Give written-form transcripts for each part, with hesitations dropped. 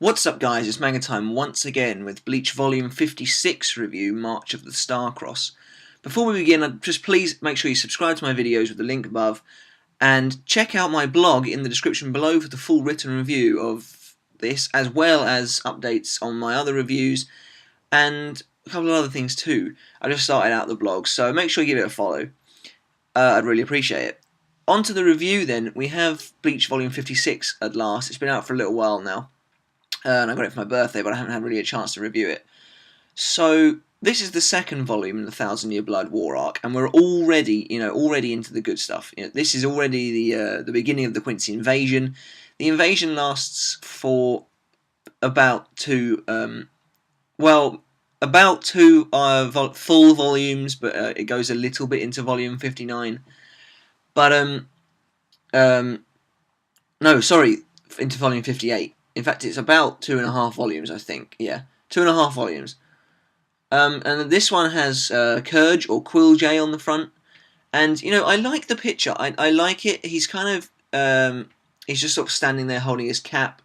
What's up guys, it's Manga Time once again with Bleach Volume 56 review, March of the StarCross. Before we begin, just please make sure you subscribe to my videos with the link above, and check out my blog in the description below for the full written review of this, as well as updates on my other reviews, and a couple of other things too. I just started out the blog, so make sure you give it a follow. I'd really appreciate it. On to the review then, we have Bleach Volume 56 at last. It's been out for a little while now. And I got it for my birthday, but I haven't had really a chance to review it. So this is the second volume in the Thousand Year Blood War arc, and we're already into the good stuff. This is already the beginning of the Quincy invasion. The invasion lasts for about two full volumes, but it goes a little bit into volume 59. But no, sorry, into volume 58. In fact, it's about 2.5 volumes, I think. Yeah, 2.5 volumes. And this one has Kurge or Quill J on the front. And, I like the picture. I like it. He's kind of, he's just sort of standing there holding his cap,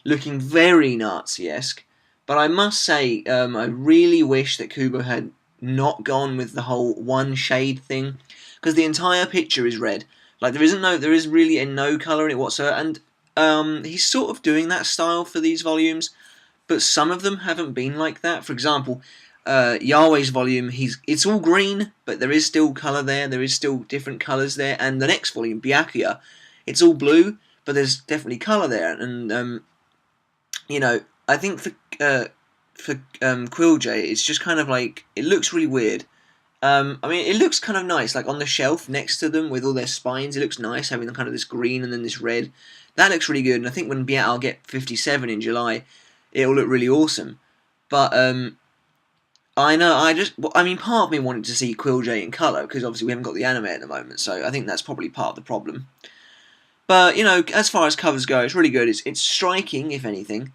looking very Nazi-esque. But I must say, I really wish that Kubo had not gone with the whole one shade thing. Because the entire picture is red. Like, there is really no colour in it whatsoever. And he's sort of doing that style for these volumes, but some of them haven't been like that. For example, Yahweh's volume, it's all green, but there is still colour there. There is still different colours there. And the next volume, Byakuya, it's all blue, but there's definitely colour there. And I think for Quill J, it's just kind of like, it looks really weird. I mean, it looks kind of nice, like on the shelf next to them with all their spines. It looks nice having kind of this green and then this red. That looks really good, and I think when I'll get 57 in July, it'll look really awesome. But I mean, part of me wanted to see Quill J in colour, because obviously we haven't got the anime at the moment, so I think that's probably part of the problem. But, as far as covers go, it's really good. It's striking, if anything.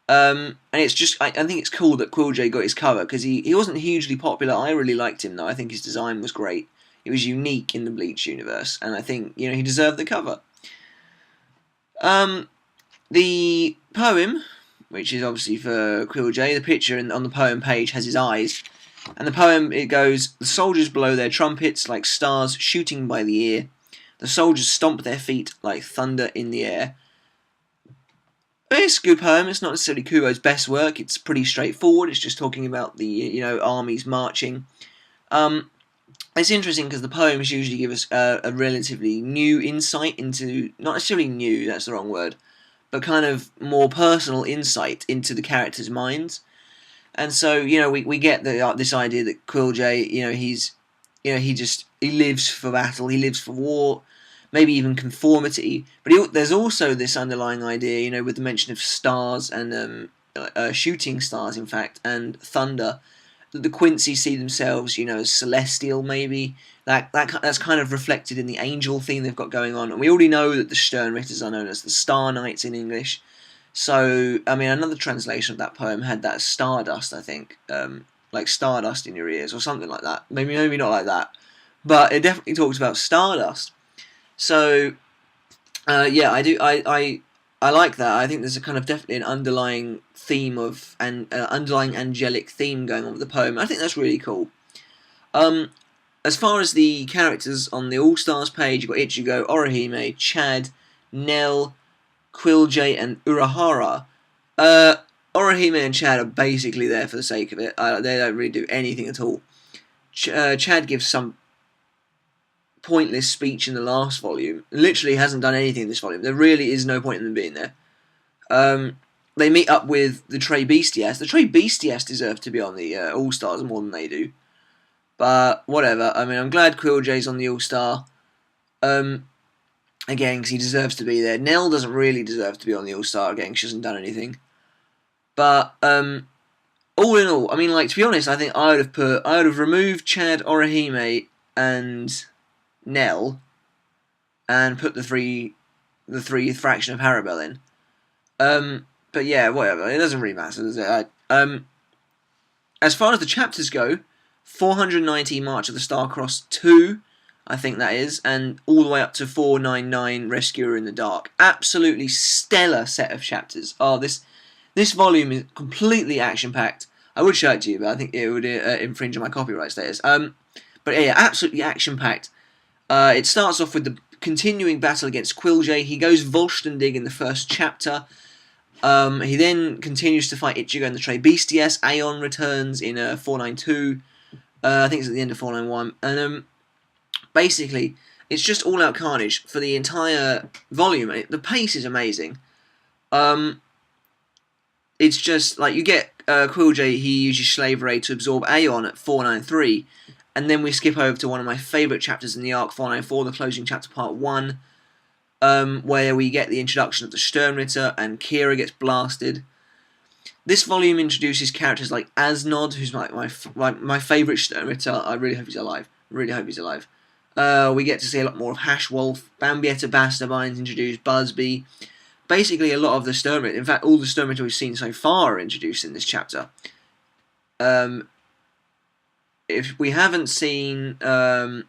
And it's just, I think it's cool that Quill J got his cover, because he wasn't hugely popular. I really liked him, though. I think his design was great. It was unique in the Bleach universe, and I think, he deserved the cover. The poem, which is obviously for Quill J, the picture on the poem page has his eyes. And the poem, it goes, "The soldiers blow their trumpets like stars shooting by the ear. The soldiers stomp their feet like thunder in the air." It's a good poem. It's not necessarily Kubo's best work. It's pretty straightforward. It's just talking about the, armies marching. It's interesting because the poems usually give us a relatively new insight into, not necessarily new, that's the wrong word, but kind of more personal insight into the characters' minds. And so, we get this idea that Quill J, he lives for battle, he lives for war, maybe even conformity. But there's also this underlying idea, with the mention of stars and shooting stars, in fact, and thunder. The Quincy see themselves, as celestial, maybe. That's kind of reflected in the angel theme they've got going on. And we already know that the Sternritters are known as the Star Knights in English. So, I mean, another translation of that poem had that stardust, I think. Like stardust in your ears, or something like that. Maybe not like that. But it definitely talks about stardust. So, yeah, I like that. I think there's a kind of definitely an underlying theme of underlying angelic theme going on with the poem. I think that's really cool. As far as the characters on the All Stars page, you've got Ichigo, Orihime, Chad, Nell, Quill J, and Urahara. Orihime and Chad are basically there for the sake of it. They don't really do anything at all. Chad gives some pointless speech in the last volume. Literally hasn't done anything in this volume. There really is no point in them being there. They meet up with the Trey Bestias. The Trey Bestias deserve to be on the All-Stars more than they do. But, whatever. I mean, I'm glad Quill J's on the All-Star. Again, because he deserves to be there. Nell doesn't really deserve to be on the All-Star again, because she hasn't done anything. But, all in all, I mean, to be honest, I think I would have removed Chad, Orihime, and Nell, and put the three fraction of Harabel in. But yeah, whatever. It doesn't really matter, does it? As far as the chapters go, 490 March of the StarCross 2, I think that is, and all the way up to 499 Rescuer in the Dark. Absolutely stellar set of chapters. Oh, this This volume is completely action-packed. I would show it to you, but I think it would infringe on my copyright status. But yeah, absolutely action-packed. It starts off with the continuing battle against Quilljay. He goes Volstendig in the first chapter. He then continues to fight Ichigo and the Trey Bestias. Aeon returns in 492. I think it's at the end of 491. And basically, it's just all-out carnage for the entire volume. The pace is amazing. It's just, like, you get Quilljay, he uses Slave Ray to absorb Aeon at 493. And then we skip over to one of my favourite chapters in the arc, 494, the closing chapter, part 1. Where we get the introduction of the Sternritter and Kira gets blasted. This volume introduces characters like Asnod, who's my favourite Sternritter. I really hope he's alive. We get to see a lot more of Hashwolf. Bambietta Bastabines introduced, Busby. Basically, a lot of the Sternritter. In fact, all the Sternritter we've seen so far are introduced in this chapter. If we haven't seen, apart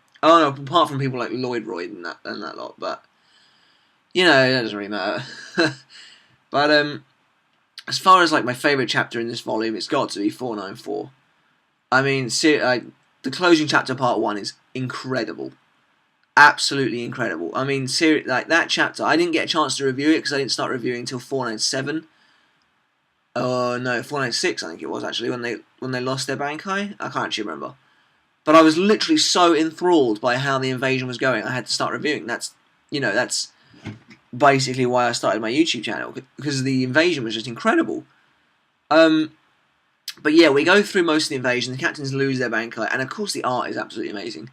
from people like Lloyd Royd and that lot, but you know, that doesn't really matter. But as far as like my favourite chapter in this volume, it's got to be 494. I mean, the closing chapter, part 1, is incredible. Absolutely incredible. I mean, like that chapter, I didn't get a chance to review it because I didn't start reviewing until 497. Oh no, 496 I think it was actually when they lost their Bankai. I can't actually remember. But I was literally so enthralled by how the invasion was going, I had to start reviewing. That's basically why I started my YouTube channel, because the invasion was just incredible. But yeah, we go through most of the invasion. The captains lose their Bankai, and of course the art is absolutely amazing.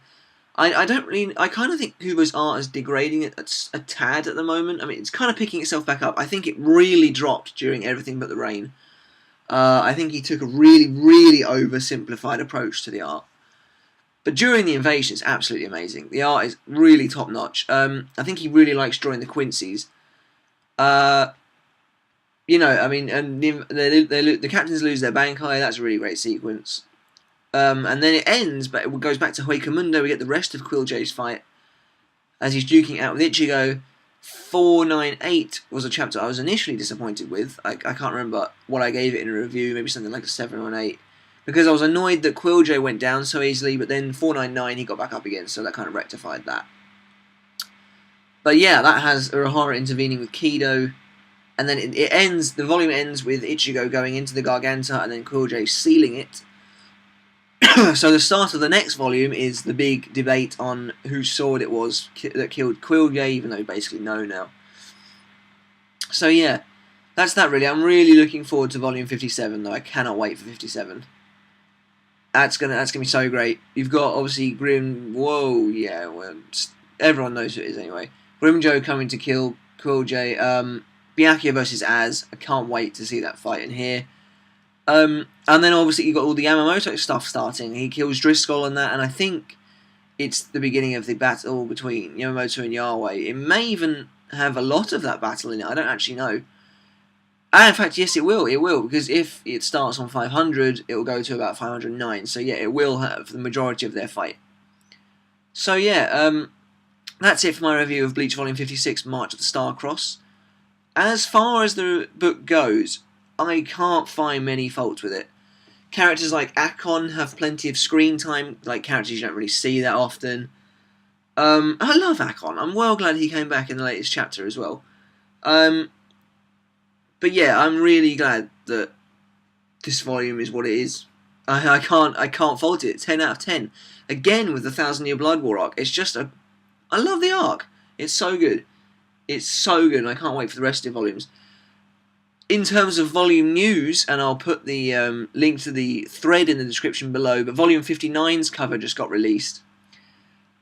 I kind of think Kubo's art is degrading a tad at the moment. I mean, it's kind of picking itself back up. I think it really dropped during Everything But the Rain. I think he took a really, really oversimplified approach to the art. But during the invasion, it's absolutely amazing. The art is really top-notch. I think he really likes drawing the Quincy's. I mean, and the captains lose their Bankai. That's a really great sequence. And then it ends, but it goes back to Huecamundo. We get the rest of Quilljay's fight as he's duking out with Ichigo. 498 was a chapter I was initially disappointed with. I can't remember what I gave it in a review, maybe something like a 7 or an 8. Because I was annoyed that Quilljay went down so easily, but then 499 he got back up again, so that kind of rectified that. But yeah, that has Urahara intervening with Kido. And then the volume ends with Ichigo going into the Garganta and then Quilljay sealing it. So the start of the next volume is the big debate on whose sword it was that killed Quilljay, even though we basically know now. So yeah, that's that really. I'm really looking forward to volume 57, though. I cannot wait for 57. That's gonna be so great. You've got obviously Grim. Whoa, yeah. Well, everyone knows who it is anyway. Grimjo coming to kill Quilljay. Byakuya versus Az. I can't wait to see that fight in here. And then obviously you got all the Yamamoto stuff starting. He kills Driscoll and that, and I think it's the beginning of the battle between Yamamoto and Yahweh. It may even have a lot of that battle in it. I don't actually know. And in fact, yes, it will. It will, because if it starts on 500, it will go to about 509. So yeah, it will have the majority of their fight. So yeah, that's it for my review of Bleach Volume 56, March of the StarCross. As far as the book goes, I can't find many faults with it. Characters like Akon have plenty of screen time, like characters you don't really see that often. I love Akon. I'm well glad he came back in the latest chapter as well. But yeah, I'm really glad that this volume is what it is. I can't fault it. 10 out of 10. Again with the 1,000-Year Blood War arc. It's just I love the arc. It's so good. It's so good, and I can't wait for the rest of the volumes. In terms of volume news, and I'll put the link to the thread in the description below, but volume 59's cover just got released.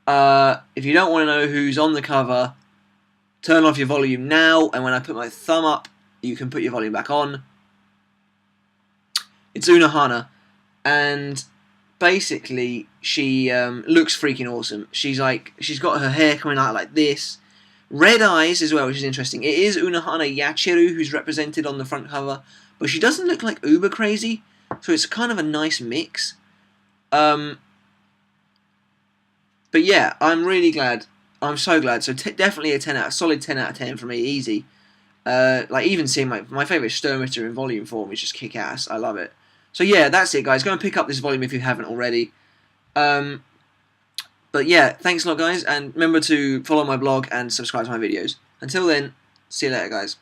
If you don't want to know who's on the cover, turn off your volume now, and when I put my thumb up, you can put your volume back on. It's Unohana, and basically she looks freaking awesome. She's got her hair coming out like this. Red eyes as well, which is interesting. It is Unohana Yachiru who's represented on the front cover, but she doesn't look like uber crazy, so it's kind of a nice mix. But yeah, I'm really glad. I'm so glad. So definitely a solid 10 out of 10 for me, easy. Like even seeing my favourite Sternritter in volume form is just kick ass. I love it. So yeah, that's it, guys. Go and pick up this volume if you haven't already. But yeah, thanks a lot, guys, and remember to follow my blog and subscribe to my videos. Until then, see you later, guys.